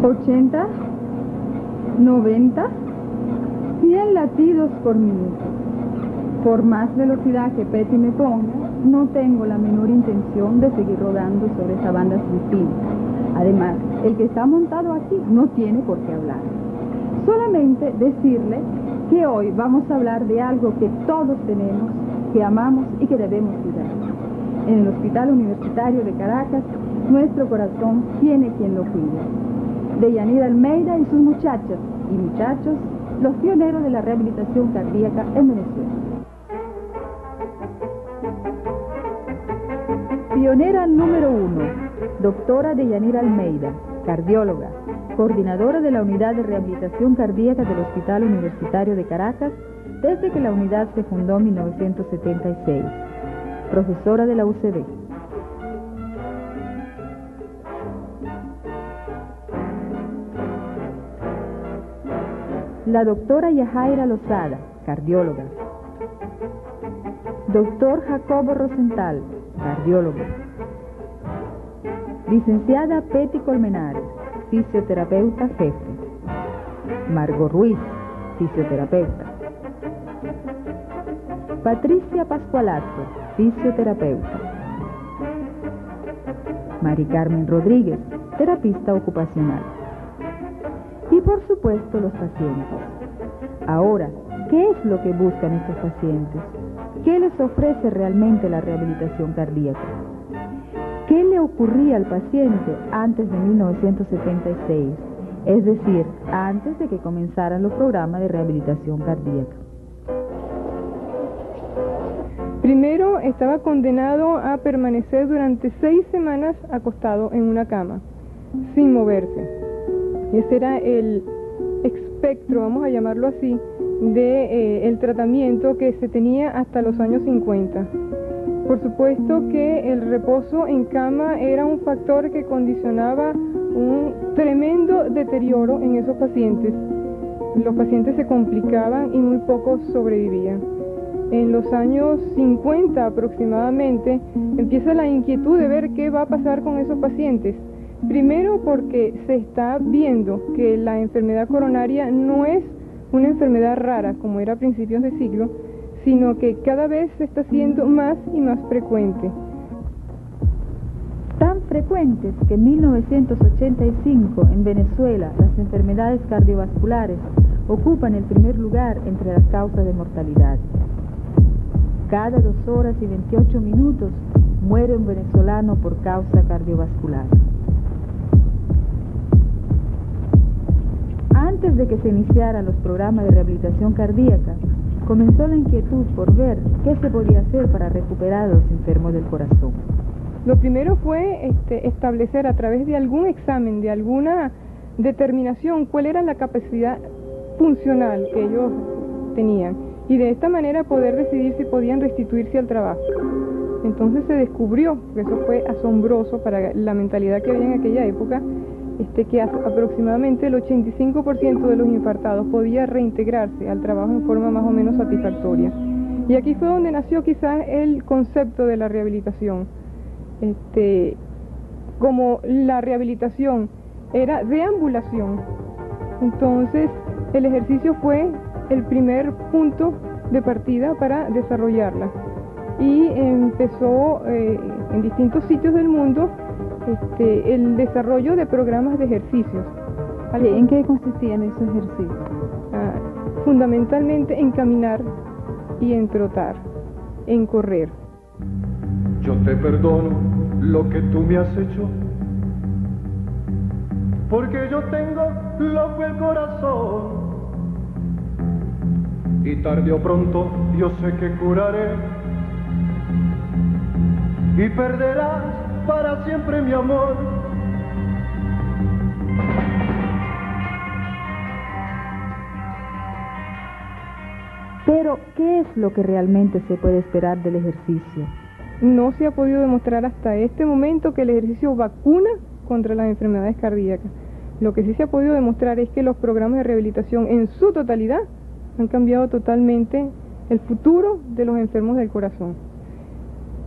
80, 90, 100 latidos por minuto. Por más velocidad que Petty me ponga, no tengo la menor intención de seguir rodando sobre esa banda sin fin. Además, el que está montado aquí no tiene por qué hablar. Solamente decirle que hoy vamos a hablar de algo que todos tenemos, que amamos y que debemos cuidar. En el Hospital Universitario de Caracas, nuestro corazón tiene quien lo cuide. Deyanira Almeida y sus muchachas y muchachos, los pioneros de la rehabilitación cardíaca en Venezuela. Pionera número 1, doctora Deyanira Almeida, cardióloga, coordinadora de la Unidad de Rehabilitación Cardíaca del Hospital Universitario de Caracas desde que la unidad se fundó en 1976, profesora de la UCB. La doctora Yajaira Lozada, cardióloga. Doctor Jacobo Rosenthal, cardiólogo. Licenciada Petty Colmenares, fisioterapeuta jefe. Margot Ruiz, fisioterapeuta. Patricia Pascualato, fisioterapeuta. Mari Carmen Rodríguez, terapista ocupacional. Y por supuesto los pacientes. Ahora, ¿qué es lo que buscan estos pacientes? ¿Qué les ofrece realmente la rehabilitación cardíaca? ¿Qué le ocurría al paciente antes de 1976? Es decir, antes de que comenzaran los programas de rehabilitación cardíaca. Primero, estaba condenado a permanecer durante 6 semanas acostado en una cama, sin moverse. Ese era el espectro, vamos a llamarlo así, de el tratamiento que se tenía hasta los años 50. Por supuesto que el reposo en cama era un factor que condicionaba un tremendo deterioro en esos pacientes. Los pacientes se complicaban y muy pocos sobrevivían. En los años 50 aproximadamente empieza la inquietud de ver qué va a pasar con esos pacientes. Primero porque se está viendo que la enfermedad coronaria no es una enfermedad rara como era a principios de siglo, sino que cada vez se está haciendo más y más frecuente. Tan frecuentes que en 1985 en Venezuela las enfermedades cardiovasculares ocupan el primer lugar entre las causas de mortalidad. Cada 2 horas y 28 minutos muere un venezolano por causa cardiovascular. Antes de que se iniciaran los programas de rehabilitación cardíaca, comenzó la inquietud por ver qué se podía hacer para recuperar a los enfermos del corazón. Lo primero fue establecer a través de algún examen, de alguna determinación, cuál era la capacidad funcional que ellos tenían y de esta manera poder decidir si podían restituirse al trabajo. Entonces se descubrió, que eso fue asombroso para la mentalidad que había en aquella época, que aproximadamente el 85% de los infartados podía reintegrarse al trabajo en forma más o menos satisfactoria. Y aquí fue donde nació quizás el concepto de la rehabilitación. Como la rehabilitación era deambulación, entonces el ejercicio fue el primer punto de partida para desarrollarla. Y empezó en distintos sitios del mundo el desarrollo de programas de ejercicios. ¿En qué consistían esos ejercicios? Fundamentalmente en caminar y en trotar, en correr. Yo te perdono lo que tú me has hecho, porque yo tengo loco el corazón, y tarde o pronto yo sé que curaré, y perderás para siempre mi amor. Pero, ¿qué es lo que realmente se puede esperar del ejercicio? No se ha podido demostrar hasta este momento que el ejercicio vacuna contra las enfermedades cardíacas. Lo que sí se ha podido demostrar es que los programas de rehabilitación en su totalidad han cambiado totalmente el futuro de los enfermos del corazón.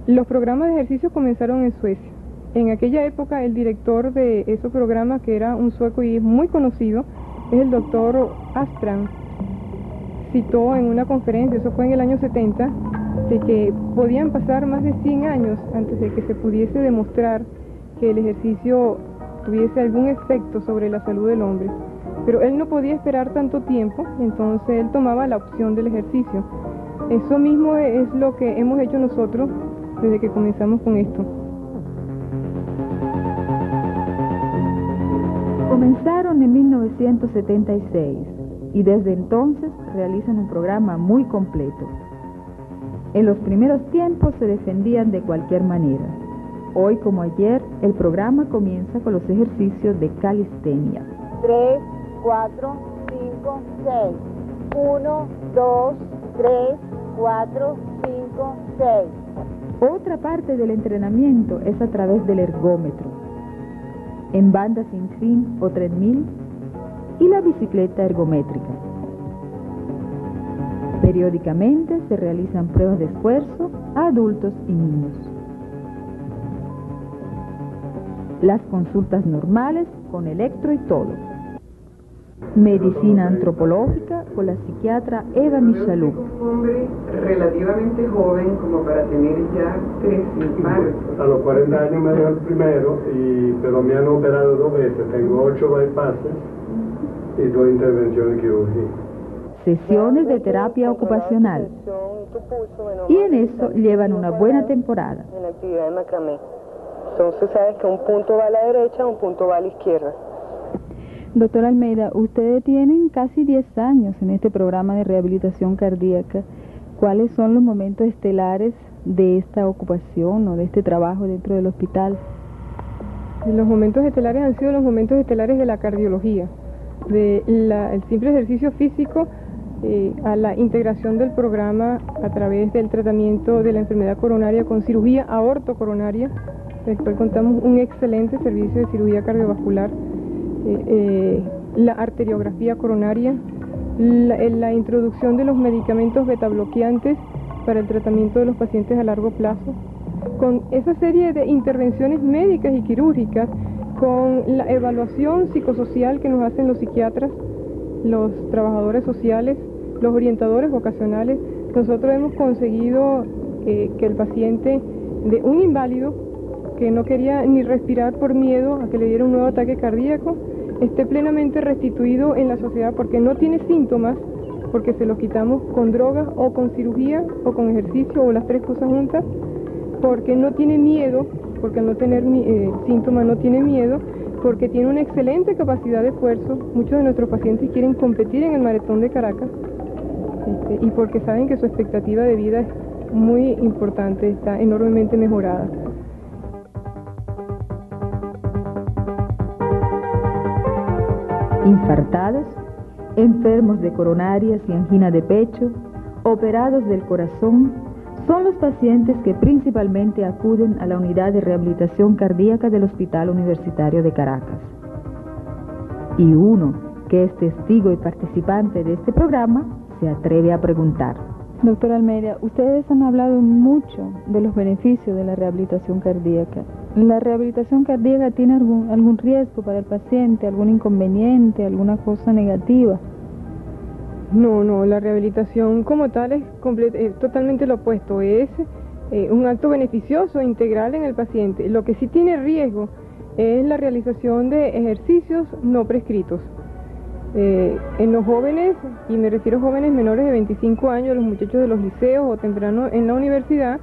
Los programas de ejercicio comenzaron en Suecia. En aquella época el director de esos programas, que era un sueco y es muy conocido, es el doctor Astrand, citó en una conferencia, eso fue en el año 70, de que podían pasar más de 100 años antes de que se pudiese demostrar que el ejercicio tuviese algún efecto sobre la salud del hombre. Pero él no podía esperar tanto tiempo, entonces él tomaba la opción del ejercicio. Eso mismo es lo que hemos hecho nosotros desde que comenzamos con esto. Comenzaron en 1976 y desde entonces realizan un programa muy completo. En los primeros tiempos se defendían de cualquier manera. Hoy como ayer, el programa comienza con los ejercicios de calistenia. 3, 4, 5, 6. 1, 2, 3, 4, 5, 6. Otra parte del entrenamiento es a través del ergómetro, en banda sin fin o treadmill y la bicicleta ergométrica. Periódicamente se realizan pruebas de esfuerzo a adultos y niños. Las consultas normales con electro y todo. Medicina antropológica con la psiquiatra Eva Michaluk. Un hombre relativamente joven como para tener ya 3 infartos. A los 40 años me dio el primero, pero me han operado 2 veces. Tengo 8 bypasses y 2 intervenciones quirúrgicas. Sesiones de terapia ocupacional. Y en eso llevan una buena temporada. En la actividad de macramé. Entonces sabes que un punto va a la derecha, un punto va a la izquierda. Doctora Almeida, ustedes tienen casi 10 años en este programa de rehabilitación cardíaca. ¿Cuáles son los momentos estelares de esta ocupación o de este trabajo dentro del hospital? Los momentos estelares han sido los momentos estelares de la cardiología, el simple ejercicio físico a la integración del programa a través del tratamiento de la enfermedad coronaria con cirugía aortocoronaria, del cual contamos un excelente servicio de cirugía cardiovascular, la arteriografía coronaria, la introducción de los medicamentos betabloqueantes para el tratamiento de los pacientes a largo plazo, con esa serie de intervenciones médicas y quirúrgicas, con la evaluación psicosocial que nos hacen los psiquiatras, los trabajadores sociales, los orientadores vocacionales. Nosotros hemos conseguido que el paciente de un inválido que no quería ni respirar por miedo a que le diera un nuevo ataque cardíaco esté plenamente restituido en la sociedad porque no tiene síntomas, porque se los quitamos con drogas o con cirugía o con ejercicio o las tres cosas juntas, porque no tiene miedo, porque al no tener síntomas no tiene miedo, porque tiene una excelente capacidad de esfuerzo. Muchos de nuestros pacientes quieren competir en el maratón de Caracas, y porque saben que su expectativa de vida es muy importante, está enormemente mejorada. Infartados, enfermos de coronarias y angina de pecho, operados del corazón, son los pacientes que principalmente acuden a la unidad de rehabilitación cardíaca del Hospital Universitario de Caracas. Y uno, que es testigo y participante de este programa, se atreve a preguntar. Doctor Almeida, ustedes han hablado mucho de los beneficios de la rehabilitación cardíaca. ¿La rehabilitación cardíaca tiene algún riesgo para el paciente, algún inconveniente, alguna cosa negativa? No, la rehabilitación como tal es totalmente lo opuesto, es un acto beneficioso, integral en el paciente. Lo que sí tiene riesgo es la realización de ejercicios no prescritos. En los jóvenes, y me refiero a jóvenes menores de 25 años, los muchachos de los liceos o temprano en la universidad,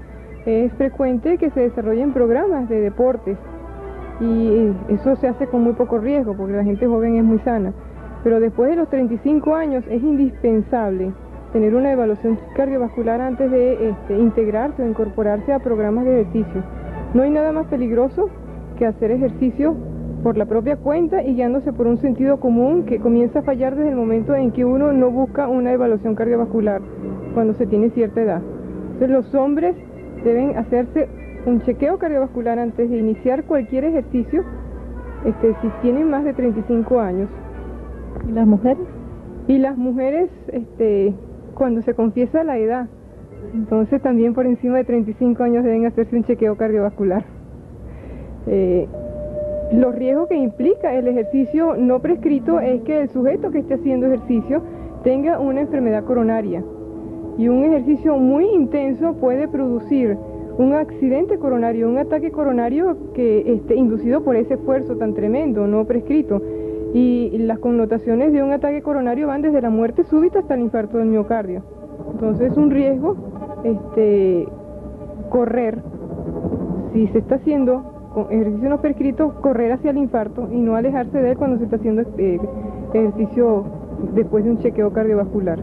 es frecuente que se desarrollen programas de deportes y eso se hace con muy poco riesgo porque la gente joven es muy sana. Pero después de los 35 años es indispensable tener una evaluación cardiovascular antes de integrarse o incorporarse a programas de ejercicio. No hay nada más peligroso que hacer ejercicio por la propia cuenta y guiándose por un sentido común que comienza a fallar desde el momento en que uno no busca una evaluación cardiovascular cuando se tiene cierta edad. Entonces los hombres deben hacerse un chequeo cardiovascular antes de iniciar cualquier ejercicio, si tienen más de 35 años. ¿Y las mujeres? Y las mujeres, cuando se confiesa la edad, entonces también por encima de 35 años deben hacerse un chequeo cardiovascular. Los riesgos que implica el ejercicio no prescrito es que el sujeto que esté haciendo ejercicio tenga una enfermedad coronaria. Y un ejercicio muy intenso puede producir un accidente coronario, un ataque coronario que esté inducido por ese esfuerzo tan tremendo, no prescrito. Y las connotaciones de un ataque coronario van desde la muerte súbita hasta el infarto del miocardio. Entonces es un riesgo correr, si se está haciendo con ejercicio no prescrito, correr hacia el infarto y no alejarse de él cuando se está haciendo ejercicio después de un chequeo cardiovascular.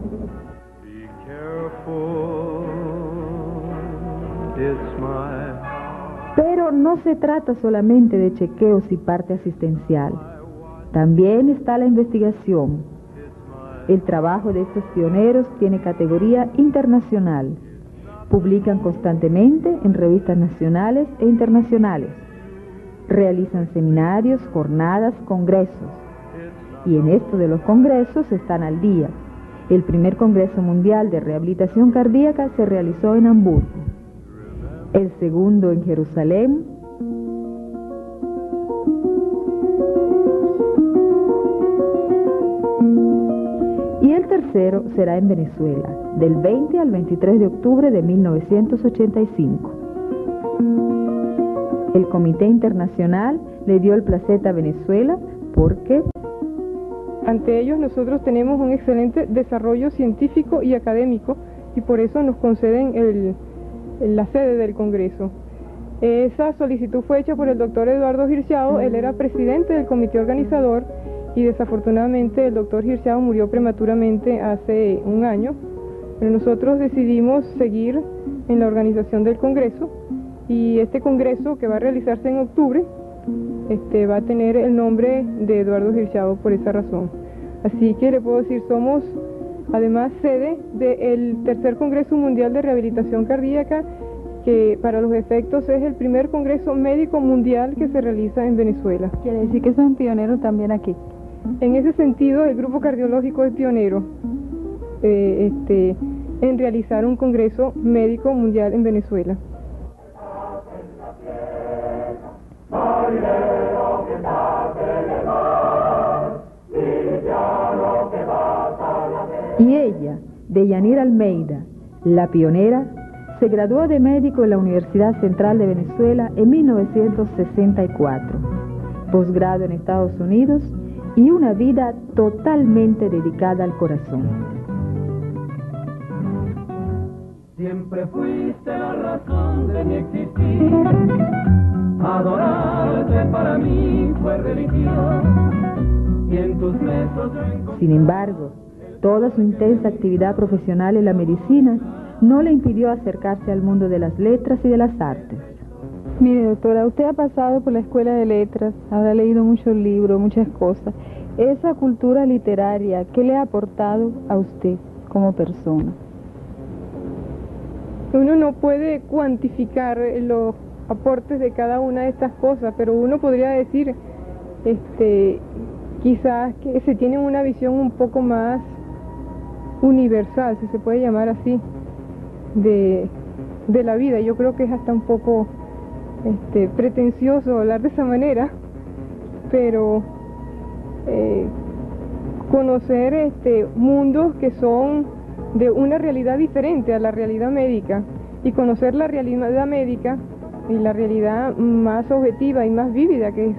Pero no se trata solamente de chequeos y parte asistencial. También está la investigación. El trabajo de estos pioneros tiene categoría internacional. Publican constantemente en revistas nacionales e internacionales. Realizan seminarios, jornadas, congresos. Y en esto de los congresos están al día. El primer Congreso Mundial de Rehabilitación Cardíaca se realizó en Hamburgo. El segundo en Jerusalén. Y el tercero será en Venezuela, del 20 al 23 de octubre de 1985. El Comité Internacional le dio el placet a Venezuela porque ante ellos nosotros tenemos un excelente desarrollo científico y académico y por eso nos conceden la sede del Congreso. Esa solicitud fue hecha por el doctor Eduardo Girchao. Él era presidente del comité organizador y desafortunadamente el doctor Girchao murió prematuramente hace un año, pero nosotros decidimos seguir en la organización del Congreso y este Congreso, que va a realizarse en octubre, va a tener el nombre de Eduardo Girchao por esa razón. Así que le puedo decir, somos además sede del tercer Congreso Mundial de Rehabilitación Cardíaca, que para los efectos es el primer Congreso Médico Mundial que se realiza en Venezuela. Quiere decir que son pioneros también aquí. En ese sentido, el grupo cardiológico es pionero en realizar un Congreso Médico Mundial en Venezuela. Y ella, Deyanira Almeida, la pionera, se graduó de médico en la Universidad Central de Venezuela en 1964, posgrado en Estados Unidos y una vida totalmente dedicada al corazón. Siempre fuiste la razón de mi existir, adorarte para mí fue religión, y en tus besos yo encontré... Sin embargo, toda su intensa actividad profesional en la medicina no le impidió acercarse al mundo de las letras y de las artes. Mire, doctora, usted ha pasado por la escuela de letras, habrá leído muchos libros, muchas cosas. Esa cultura literaria, ¿qué le ha aportado a usted como persona? Uno no puede cuantificar los aportes de cada una de estas cosas, pero uno podría decir, quizás que se tiene una visión un poco más universal, si se puede llamar así, de la vida. Yo creo que es hasta un poco pretencioso hablar de esa manera, pero conocer mundos que son de una realidad diferente a la realidad médica, y conocer la realidad médica y la realidad más objetiva y más vívida, que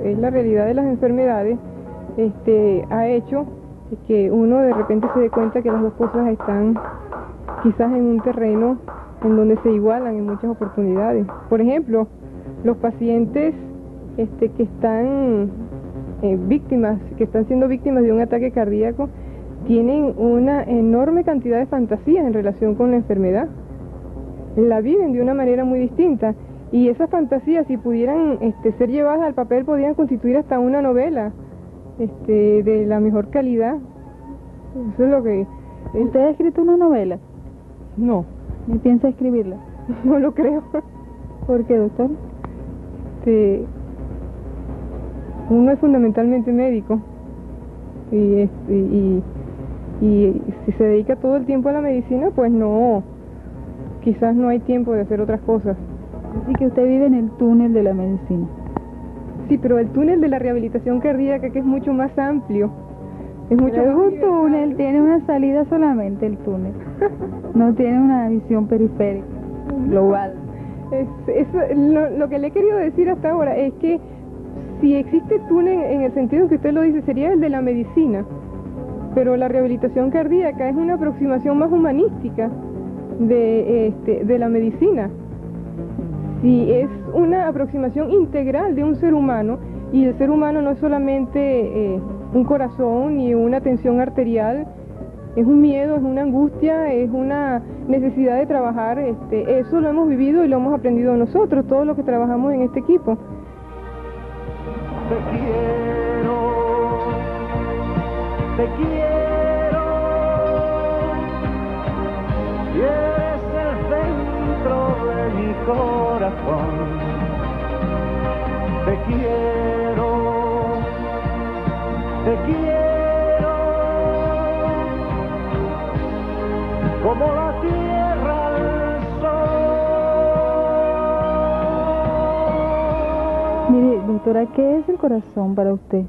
es la realidad de las enfermedades, ha hecho que uno de repente se dé cuenta que las dos cosas están quizás en un terreno en donde se igualan en muchas oportunidades. Por ejemplo, los pacientes que están que están siendo víctimas de un ataque cardíaco tienen una enorme cantidad de fantasías en relación con la enfermedad. La viven de una manera muy distinta, y esas fantasías, si pudieran ser llevadas al papel, podrían constituir hasta una novela de la mejor calidad. Eso es lo que... ¿Usted ha escrito una novela? No. ¿Ni piensa escribirla? No lo creo. ¿Por qué, doctor? Uno es fundamentalmente médico, y si se dedica todo el tiempo a la medicina, pues no, quizás no hay tiempo de hacer otras cosas. Así que usted vive en el túnel de la medicina. Sí, pero el túnel de la rehabilitación cardíaca, que es mucho más amplio, es mucho pero más es un túnel, tiene una salida solamente el túnel, no tiene una visión periférica, global. Lo que le he querido decir hasta ahora es que si existe túnel en el sentido en que usted lo dice, sería el de la medicina, pero la rehabilitación cardíaca es una aproximación más humanística de la medicina. Si es una aproximación integral de un ser humano, y el ser humano no es solamente un corazón ni una tensión arterial, es un miedo, es una angustia, es una necesidad de trabajar. Eso lo hemos vivido y lo hemos aprendido nosotros, todos los que trabajamos en este equipo. Te quiero, y eres el centro de mi corazón. Te quiero, como la tierra al sol. Mire, doctora, ¿qué es el corazón para usted?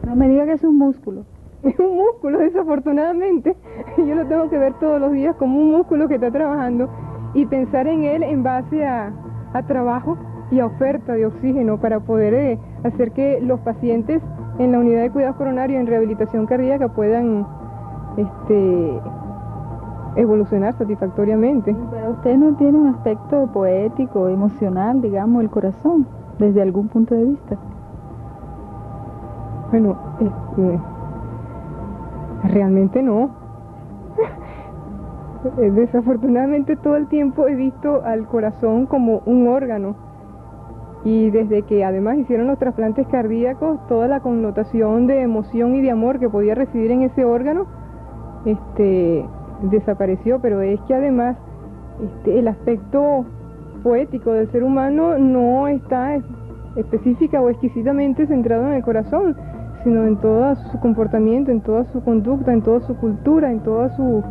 No me diga que es un músculo. Es un músculo, desafortunadamente. Yo lo tengo que ver todos los días como un músculo que está trabajando, y pensar en él en base a trabajo y a oferta de oxígeno para poder hacer que los pacientes en la unidad de cuidados coronarios en rehabilitación cardíaca puedan evolucionar satisfactoriamente. Pero usted no tiene un aspecto poético, emocional, digamos, el corazón, desde algún punto de vista. Bueno, realmente no. Desafortunadamente todo el tiempo he visto al corazón como un órgano, Y desde que además hicieron los trasplantes cardíacos, toda la connotación de emoción y de amor que podía recibir en ese órgano desapareció. Pero es que además el aspecto poético del ser humano no está específica o exquisitamente centrado en el corazón, sino en todo su comportamiento, en toda su conducta, en toda su cultura, en todas sus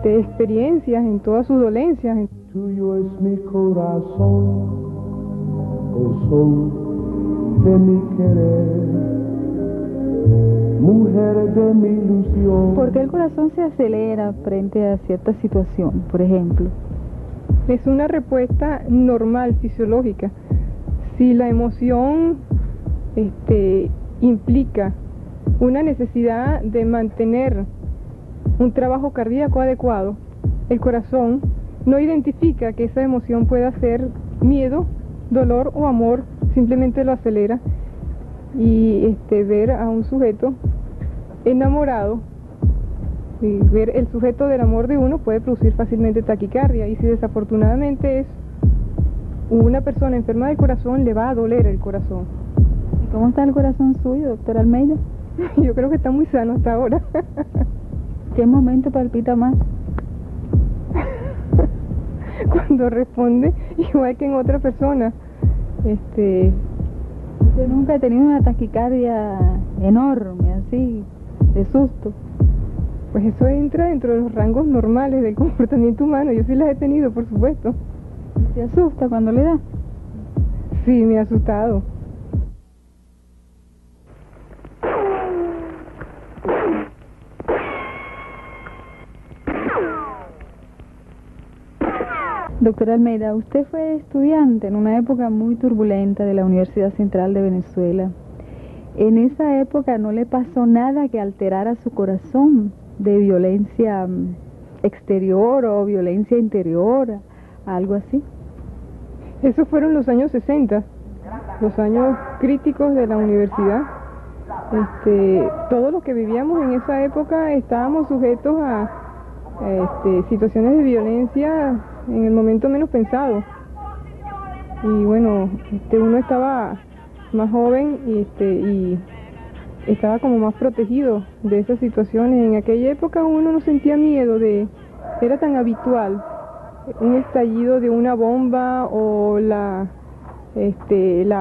experiencias, en todas sus dolencias. Tuyo es mi corazón, el sol de mi querer, mujer de mi ilusión. ¿Por qué el corazón se acelera frente a cierta situación, por ejemplo? Es una respuesta normal, fisiológica. Si la emoción implica una necesidad de mantener un trabajo cardíaco adecuado, el corazón no identifica que esa emoción pueda ser miedo, dolor o amor, simplemente lo acelera. Y ver a un sujeto enamorado y ver el sujeto del amor de uno puede producir fácilmente taquicardia, y si desafortunadamente es una persona enferma del corazón, le va a doler el corazón. ¿Y cómo está el corazón suyo, doctor Almeida? Yo creo que está muy sano hasta ahora. ¿Qué momento palpita más? Cuando responde igual que en otra persona. Usted nunca ha tenido una taquicardia enorme, así, de susto. Pues eso entra dentro de los rangos normales del comportamiento humano. Yo sí las he tenido, por supuesto. ¿Se asusta cuando le da? Sí, me ha asustado. Doctor Almeida, usted fue estudiante en una época muy turbulenta de la Universidad Central de Venezuela. En esa época no le pasó nada que alterara su corazón de violencia exterior o violencia interior, algo así. Esos fueron los años 60, los años críticos de la universidad. Todos los que vivíamos en esa época estábamos sujetos a situaciones de violencia en el momento menos pensado. Y bueno, uno estaba más joven y estaba como más protegido de esas situaciones. En aquella época uno no sentía miedo era tan habitual un estallido de una bomba o la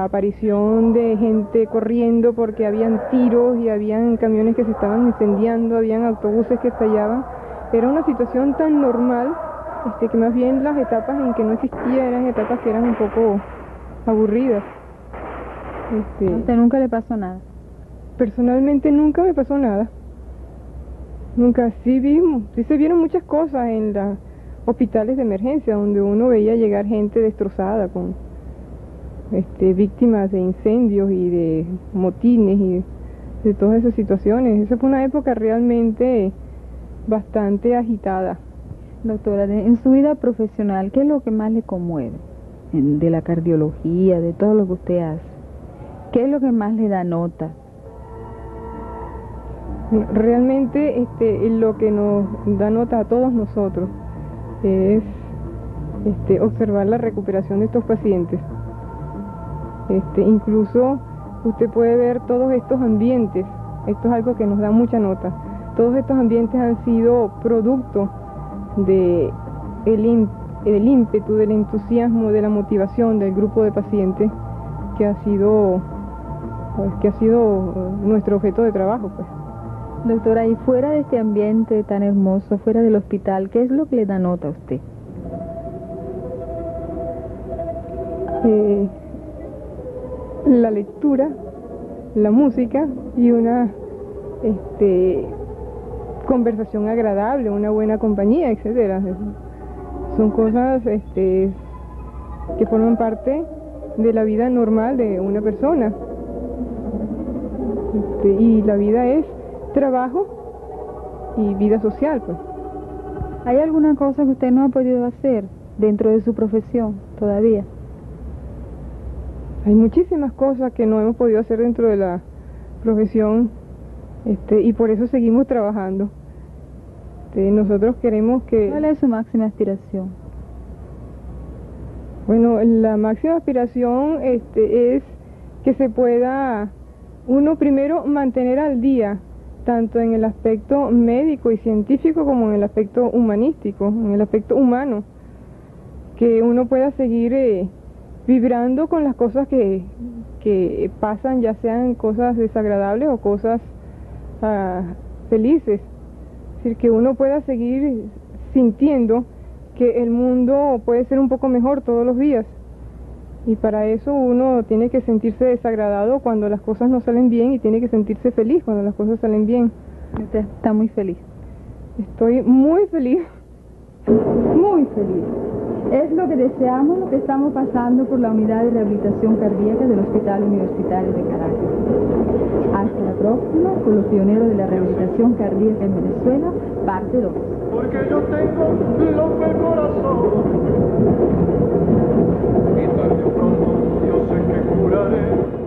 aparición de gente corriendo porque habían tiros y habían camiones que se estaban incendiando, habían autobuses que estallaban. Era una situación tan normal que más bien las etapas en que no existía eran etapas que eran un poco aburridas. ¿A usted nunca le pasó nada? Personalmente nunca me pasó nada. Nunca. Sí se vieron muchas cosas en los hospitales de emergencia, donde uno veía llegar gente destrozada con víctimas de incendios y de motines y de todas esas situaciones. Esa fue una época realmente bastante agitada. Doctora, en su vida profesional, ¿qué es lo que más le conmueve? De la cardiología, de todo lo que usted hace. ¿Qué es lo que más le da nota? Realmente lo que nos da nota a todos nosotros es observar la recuperación de estos pacientes. Incluso usted puede ver todos estos ambientes, esto es algo que nos da mucha nota. Todos estos ambientes han sido producto de el ímpetu, del entusiasmo, de la motivación del grupo de pacientes que ha sido nuestro objeto de trabajo, pues. Doctora, y fuera de este ambiente tan hermoso, fuera del hospital, ¿qué es lo que le da nota a usted? La lectura, la música y una conversación agradable, una buena compañía, etcétera. Son cosas que forman parte de la vida normal de una persona. Y la vida es trabajo y vida social, pues. ¿Hay alguna cosa que usted no ha podido hacer dentro de su profesión todavía? Hay muchísimas cosas que no hemos podido hacer dentro de la profesión, y por eso seguimos trabajando. Nosotros queremos que... ¿Cuál es su máxima aspiración? Bueno, la máxima aspiración es que se pueda uno primero mantener al día, tanto en el aspecto médico y científico como en el aspecto humanístico, en el aspecto humano, que uno pueda seguir vibrando con las cosas que pasan, ya sean cosas desagradables o cosas felices. Es decir, que uno pueda seguir sintiendo que el mundo puede ser un poco mejor todos los días. Y para eso uno tiene que sentirse desagradado cuando las cosas no salen bien y tiene que sentirse feliz cuando las cosas salen bien. Usted está muy feliz. Estoy muy feliz. Muy feliz. Es lo que deseamos, lo que estamos pasando por la unidad de rehabilitación cardíaca del Hospital Universitario de Caracas. Hasta la próxima, con los pioneros de la rehabilitación cardíaca en Venezuela, parte 2. Porque yo tengo loco el corazón y tarde o pronto yo sé que curaré.